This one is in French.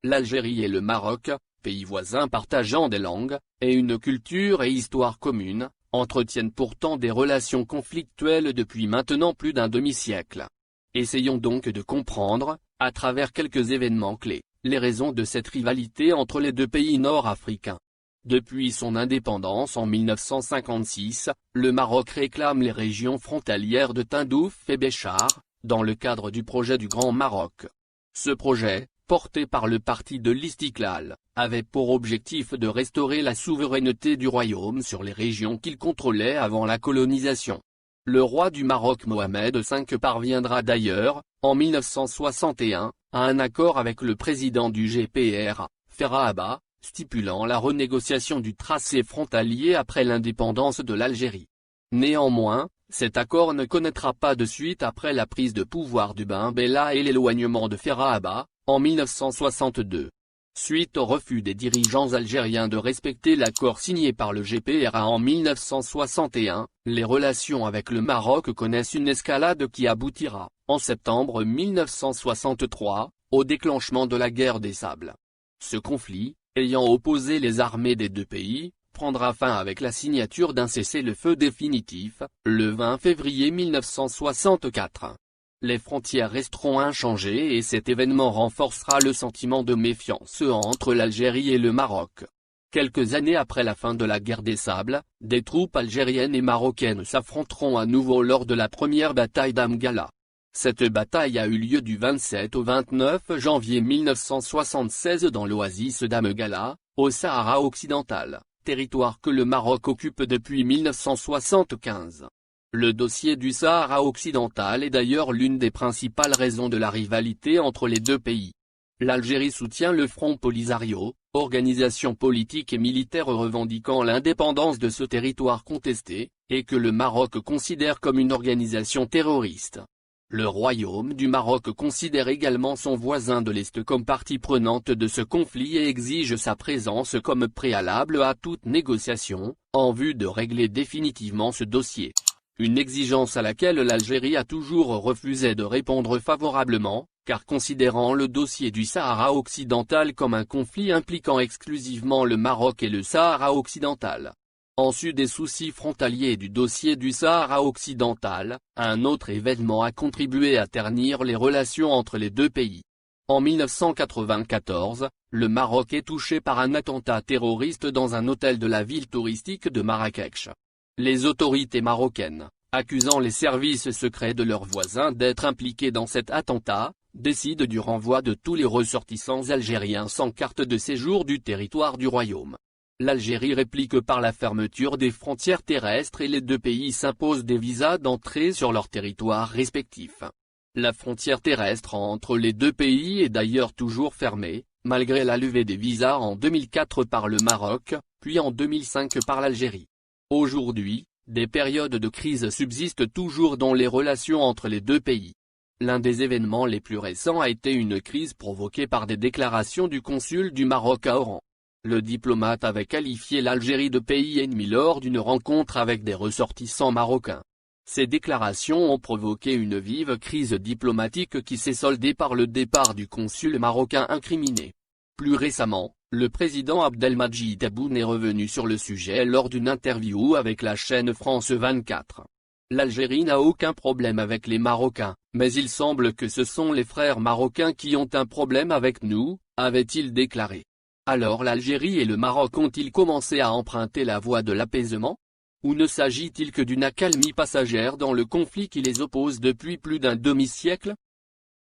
L'Algérie et le Maroc, pays voisins partageant des langues, et une culture et histoire communes, entretiennent pourtant des relations conflictuelles depuis maintenant plus d'un demi-siècle. Essayons donc de comprendre, à travers quelques événements clés, les raisons de cette rivalité entre les deux pays nord-africains. Depuis son indépendance en 1956, le Maroc réclame les régions frontalières de Tindouf et Béchar, dans le cadre du projet du Grand Maroc. Ce projet, porté par le parti de l'Istiklal, avait pour objectif de restaurer la souveraineté du royaume sur les régions qu'il contrôlait avant la colonisation. Le roi du Maroc Mohamed V parviendra d'ailleurs, en 1961, à un accord avec le président du GPRA, Ferhat Abba, stipulant la renégociation du tracé frontalier après l'indépendance de l'Algérie. Néanmoins, cet accord ne connaîtra pas de suite après la prise de pouvoir du Ben Bella et l'éloignement de Ferhat Abba, en 1962. Suite au refus des dirigeants algériens de respecter l'accord signé par le GPRA en 1961, les relations avec le Maroc connaissent une escalade qui aboutira, en septembre 1963, au déclenchement de la guerre des Sables. Ce conflit, ayant opposé les armées des deux pays, prendra fin avec la signature d'un cessez-le-feu définitif, le 20 février 1964. Les frontières resteront inchangées et cet événement renforcera le sentiment de méfiance entre l'Algérie et le Maroc. Quelques années après la fin de la guerre des Sables, des troupes algériennes et marocaines s'affronteront à nouveau lors de la première bataille d'Amgala. Cette bataille a eu lieu du 27 au 29 janvier 1976 dans l'oasis d'Amgala, au Sahara occidental, territoire que le Maroc occupe depuis 1975. Le dossier du Sahara occidental est d'ailleurs l'une des principales raisons de la rivalité entre les deux pays. L'Algérie soutient le Front Polisario, organisation politique et militaire revendiquant l'indépendance de ce territoire contesté, et que le Maroc considère comme une organisation terroriste. Le Royaume du Maroc considère également son voisin de l'Est comme partie prenante de ce conflit et exige sa présence comme préalable à toute négociation, en vue de régler définitivement ce dossier. Une exigence à laquelle l'Algérie a toujours refusé de répondre favorablement, car considérant le dossier du Sahara occidental comme un conflit impliquant exclusivement le Maroc et le Sahara occidental. En sus des soucis frontaliers du dossier du Sahara occidental, un autre événement a contribué à ternir les relations entre les deux pays. En 1994, le Maroc est touché par un attentat terroriste dans un hôtel de la ville touristique de Marrakech. Les autorités marocaines, accusant les services secrets de leurs voisins d'être impliqués dans cet attentat, décident du renvoi de tous les ressortissants algériens sans carte de séjour du territoire du royaume. L'Algérie réplique par la fermeture des frontières terrestres et les deux pays s'imposent des visas d'entrée sur leur territoire respectif. La frontière terrestre entre les deux pays est d'ailleurs toujours fermée, malgré la levée des visas en 2004 par le Maroc, puis en 2005 par l'Algérie. Aujourd'hui, des périodes de crise subsistent toujours dans les relations entre les deux pays. L'un des événements les plus récents a été une crise provoquée par des déclarations du consul du Maroc à Oran. Le diplomate avait qualifié l'Algérie de pays ennemi lors d'une rencontre avec des ressortissants marocains. Ces déclarations ont provoqué une vive crise diplomatique qui s'est soldée par le départ du consul marocain incriminé. Plus récemment, le président Abdelmadjid Tebboune est revenu sur le sujet lors d'une interview avec la chaîne France 24. L'Algérie n'a aucun problème avec les Marocains, mais il semble que ce sont les frères marocains qui ont un problème avec nous, avait-il déclaré. Alors l'Algérie et le Maroc ont-ils commencé à emprunter la voie de l'apaisement? Ou ne s'agit-il que d'une accalmie passagère dans le conflit qui les oppose depuis plus d'un demi-siècle?